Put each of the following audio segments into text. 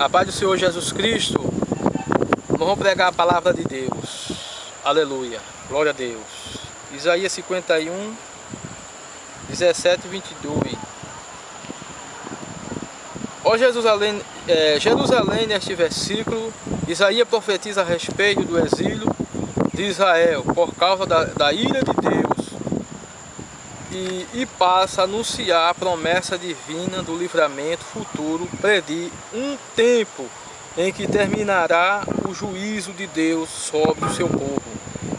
A paz do Senhor Jesus Cristo. Nós vamos pregar a palavra de Deus. Aleluia. Glória a Deus. Isaías 51, 17 e 22. Ó Jerusalém, neste versículo, Isaías profetiza a respeito do exílio de Israel por causa da ira de Deus e passa a anunciar a promessa divina do livramento futuro, predir um tempo em que terminará o juízo de Deus sobre o seu povo.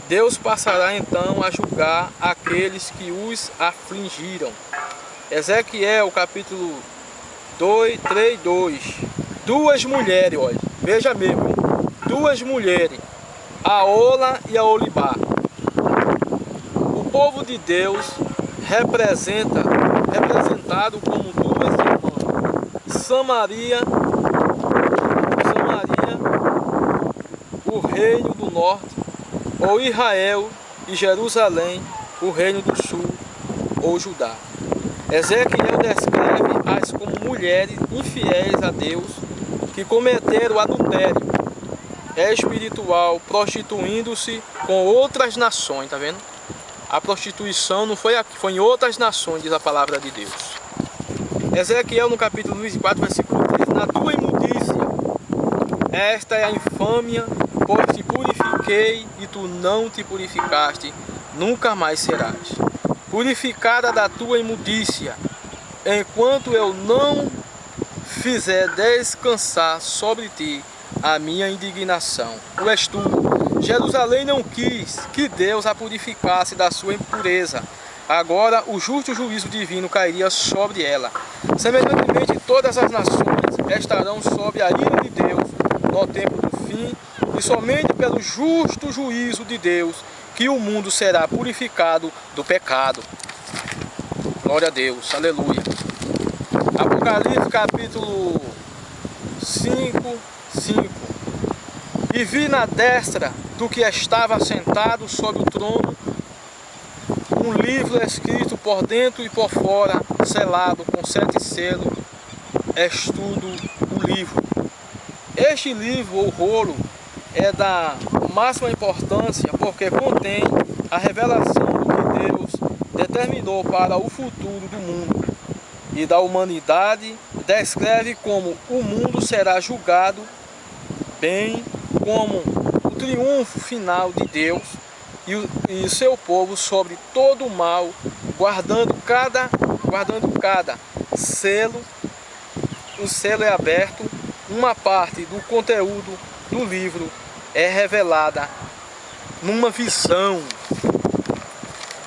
Deus passará então a julgar aqueles que os afligiram. Ezequiel capítulo 3:2. Duas mulheres, olha, veja mesmo, duas mulheres, a Ola e a Olibá. O povo de Deus representado como duas irmãs, Samaria, o reino do norte, ou Israel e Jerusalém, o reino do sul, ou Judá. Ezequiel descreve-as como mulheres infiéis a Deus que cometeram adultério espiritual, prostituindo-se com outras nações, tá vendo? A prostituição não foi aqui, foi em outras nações, diz a palavra de Deus. Ezequiel no capítulo 24, versículo 3. Na tua imundícia, esta é a infâmia, pois te purifiquei e tu não te purificaste, nunca mais serás purificada da tua imundícia, enquanto eu não fizer descansar sobre ti a minha indignação. O estudo. Jerusalém não quis que Deus a purificasse da sua impureza. Agora o justo juízo divino cairia sobre ela. Semelhantemente, todas as nações estarão sob a ira de Deus no tempo do fim, e somente pelo justo juízo de Deus que o mundo será purificado do pecado. Glória a Deus, aleluia. Apocalipse capítulo 5. E vi na destra do que estava sentado sobre o trono um livro escrito por dentro e por fora, selado com 7 selos. Estudo o livro. Este livro, ou rolo, é da máxima importância porque contém a revelação do que Deus determinou para o futuro do mundo e da humanidade. Descreve como o mundo será julgado, bem como o triunfo final de Deus e seu povo sobre todo o mal, guardando cada selo. O selo é aberto, uma parte do conteúdo do livro é revelada numa visão.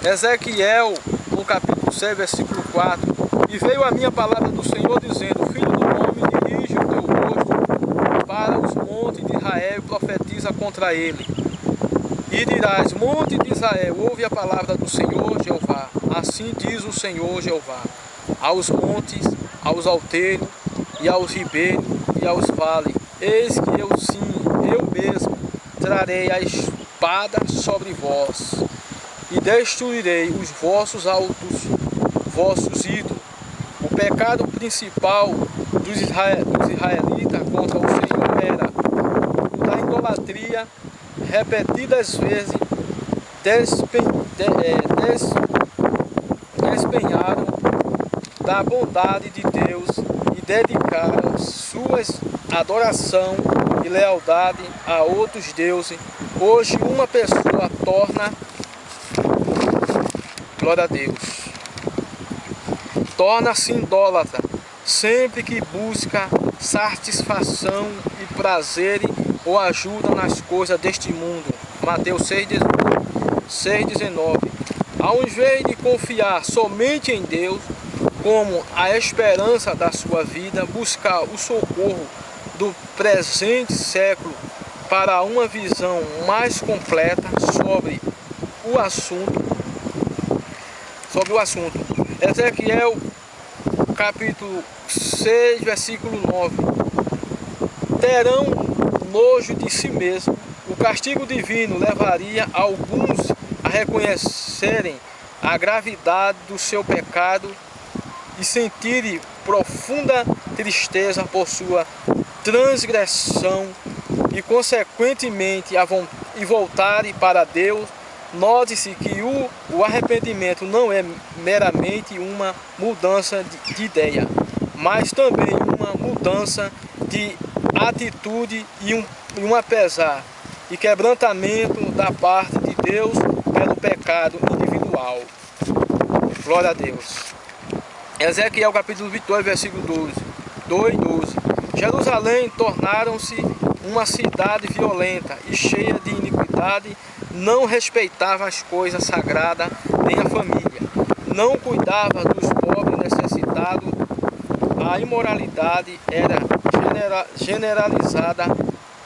Ezequiel, no capítulo 6, versículo 4. E veio a minha palavra do Senhor, dizendo: Filho do homem, dirige o teu rosto para os montes de Israel e profetiza contra ele. E dirás: Monte de Israel, ouve a palavra do Senhor Jeová. Assim diz o Senhor Jeová: aos montes, aos alteiros, e aos ribeiros, e aos vales, eis que eu sim, eu mesmo, trarei a espada sobre vós, e destruirei os vossos altos, vossos ídolos. O pecado principal dos israelitas contra o Senhor era o da idolatria. Repetidas vezes despenharam da bondade de Deus e dedicaram suas adoração e lealdade a outros deuses. Hoje uma pessoa glória a Deus, torna-se idólatra sempre que busca satisfação e prazer ou ajuda nas coisas deste mundo. Mateus 6,19. Ao invés de confiar somente em Deus como a esperança da sua vida, buscar o socorro do presente século para uma visão mais completa sobre o assunto. Ezequiel capítulo 6, versículo 9. Terão nojo de si mesmo. O castigo divino levaria alguns a reconhecerem a gravidade do seu pecado e sentirem profunda tristeza por sua transgressão e consequentemente e voltarem para Deus, note-se que o arrependimento não é meramente uma mudança de ideia, mas também uma mudança de atitude e um apesar e quebrantamento da parte de Deus pelo pecado individual. Glória a Deus. Ezequiel capítulo 22, versículo 2 e 12. Jerusalém tornaram-se uma cidade violenta e cheia de iniquidade, não respeitava as coisas sagradas nem a família, não cuidava dos pobres necessitados, a imoralidade era generalizada,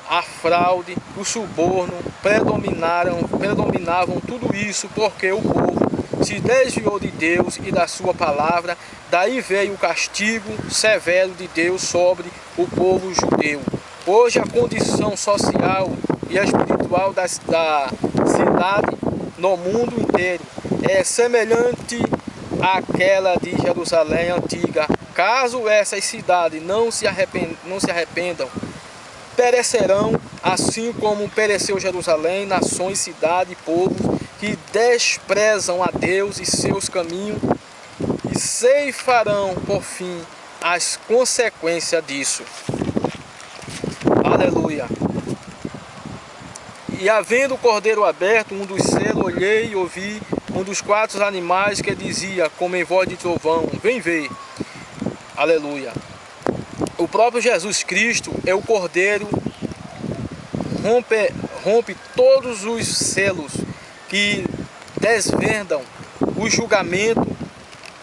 a fraude, o suborno predominavam tudo isso porque o povo se desviou de Deus e da sua palavra. Daí veio o castigo severo de Deus sobre o povo judeu. Hoje a condição social e espiritual da cidade no mundo inteiro é semelhante àquela de Jerusalém antiga. Caso essas cidades não se arrependam, perecerão, assim como pereceu Jerusalém, nações, cidades e povos que desprezam a Deus e seus caminhos, e ceifarão por fim as consequências disso. Aleluia. E havendo o cordeiro aberto, um dos selos, olhei e ouvi um dos 4 animais que dizia, como em voz de trovão, vem ver. Aleluia. O próprio Jesus Cristo é o cordeiro, rompe todos os selos que desvendam o julgamento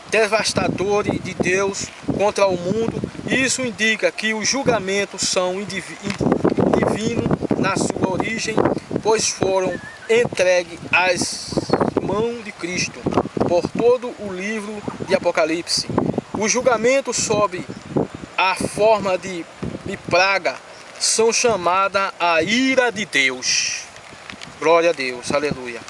devastador de Deus contra o mundo. Isso indica que os julgamentos são divinos na sua origem, pois foram entregues às mãos de Cristo por todo o livro de Apocalipse. O julgamento sob a forma de praga são chamadas a ira de Deus. Glória a Deus, aleluia.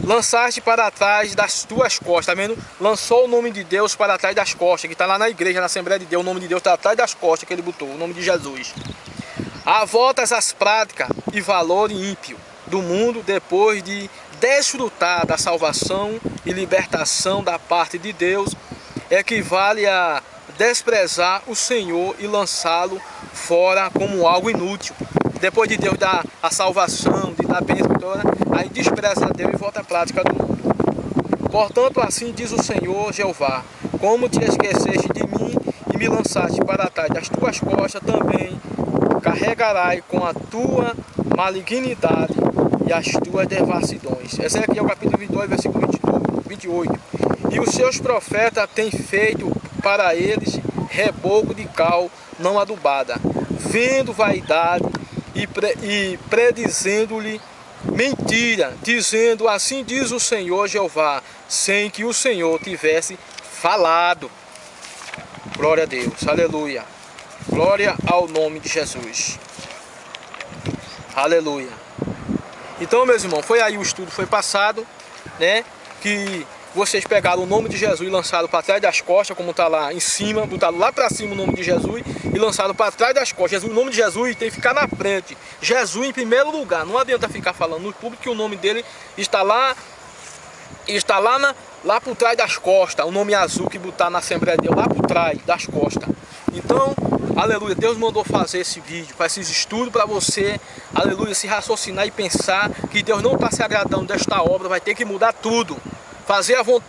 Lançaste para trás das tuas costas, tá vendo? Lançou o nome de Deus para trás das costas, que está lá na igreja, na Assembleia de Deus, o nome de Deus está atrás das costas que ele botou, o nome de Jesus. Voltas às práticas e valores ímpios do mundo depois de desfrutar da salvação e libertação da parte de Deus, equivale a desprezar o Senhor e lançá-lo fora como algo inútil. Depois de Deus dar a salvação, de dar a bênção toda, aí despreza a Deus e volta à prática do mundo. Portanto, assim diz o Senhor Jeová, como te esqueceste de mim e me lançaste para trás das tuas costas, também carregarás com a tua malignidade e as tuas devassidões. Ezequiel capítulo 22, versículo 28. E os seus profetas têm feito para eles reboco de cal não adubada, vendo vaidade e predizendo-lhe mentira, dizendo, assim diz o Senhor Jeová, sem que o Senhor tivesse falado. Glória a Deus, aleluia. Glória ao nome de Jesus. Aleluia. Então, meus irmãos, foi aí o estudo, foi passado, né? Que vocês pegaram o nome de Jesus e lançaram para trás das costas, como está lá em cima, botaram lá para cima o nome de Jesus e lançaram para trás das costas. O nome de Jesus tem que ficar na frente. Jesus em primeiro lugar. Não adianta ficar falando no público que o nome dele está lá por trás das costas. O nome azul que botar na Assembleia de Deus, lá por trás das costas. Então, aleluia, Deus mandou fazer esse vídeo, fazer esses estudos para você, aleluia, se raciocinar e pensar que Deus não está se agradando desta obra, vai ter que mudar tudo.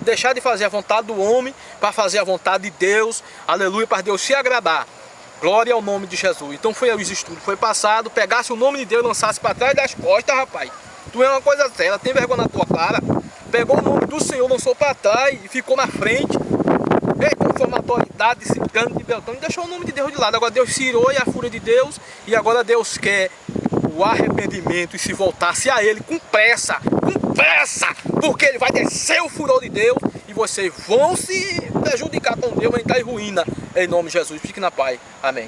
Deixar de fazer a vontade do homem para fazer a vontade de Deus, aleluia, para Deus se agradar. Glória ao nome de Jesus. Então foi os estudos, foi passado, pegasse o nome de Deus e lançasse para trás das costas, rapaz. Tu é uma coisa séria, tem vergonha na tua cara. Pegou o nome do Senhor, lançou para trás e ficou na frente. Conforme a autoridade, esse cano de Beltrão, deixou o nome de Deus de lado. Agora Deus tirou a fúria de Deus e agora Deus quer o arrependimento e se voltasse a Ele com pressa, porque Ele vai descer o furor de Deus e vocês vão se prejudicar com Deus, vai entrar em ruína. Em nome de Jesus, fique na paz. Amém.